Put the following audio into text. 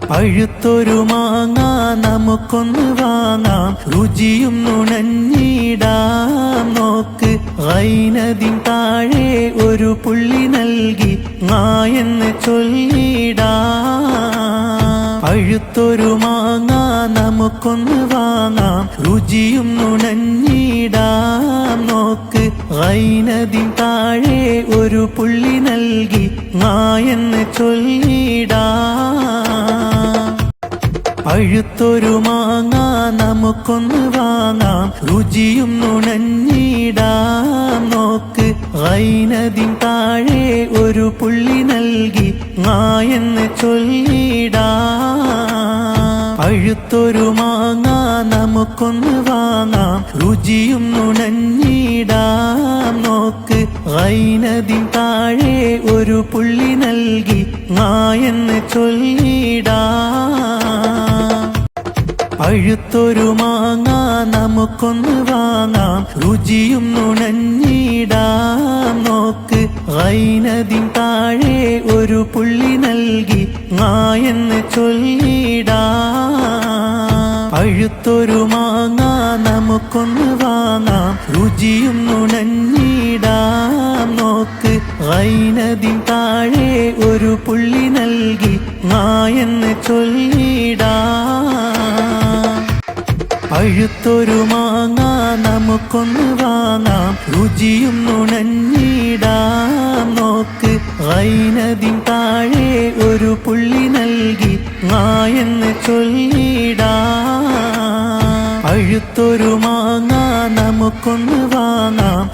പഴുത്തൊരു മാങ്ങ നമുക്കൊന്ന് വാങ്ങാം, രുചിയും നുണഞ്ഞിടാം നോക്ക്. ഗൈനദിൻ താഴെ ഒരു പുള്ളി നൽകി എന്ന് ചൊല്ലിടാം. പഴുത്തൊരു മാങ്ങ നമുക്കൊന്ന് വാങ്ങാം, രുചിയും നുണഞ്ഞിടാം നോക്ക്. ഗൈനദിൻ താഴെ ഒരു പുള്ളി നൽകി എന്ന് ചൊല്ലിടാം. പഴുത്തൊരു മാങ്ങ നമുക്കൊന്ന് വാങ്ങാം, രുചിയും നുണഞ്ഞിടാം നോക്ക്. ഗൈനദിൻ താഴെ ഒരു പുള്ളി നൽകി എന്ന് ചൊല്ലിടാം. പഴുത്തൊരു മാങ്ങ നമുക്കൊന്ന് വാങ്ങാം, രുചിയും നുണഞ്ഞിടാം നോക്ക്. ഗൈനദിൻ താഴെ ഒരു പുള്ളി നൽകി എന്ന് ചൊല്ലിടാം. പഴുത്തൊരു മാങ്ങ നമുക്കൊന്ന് വാങ്ങാം, രുചിയും നുണഞ്ഞിടാം നോക്ക്. ഗൈനദിൻ താഴെ ഒരു പുള്ളി നൽകി എന്ന് ചൊല്ലിടാം. പഴുത്തൊരു മാങ്ങ നമുക്കൊന്ന് വാങ്ങാം, രുചിയും നുണഞ്ഞിടാം നോക്ക്. ഗൈനദിൻ താഴെ ഒരു പുള്ളി നൽകി എന്ന് ചൊല്ലിടാം. പഴുത്തൊരു മാങ്ങ നമുക്കൊന്ന് വാങ്ങാം, രുചിയും നുണഞ്ഞിടാം നോക്ക്. ഗൈനദിൻ താഴെ ഒരു പുള്ളി നൽകി എന്ന് ചൊല്ലിടാം. പഴുത്തൊരു മാങ്ങ നമുക്കൊന്ന് വാങ്ങാം,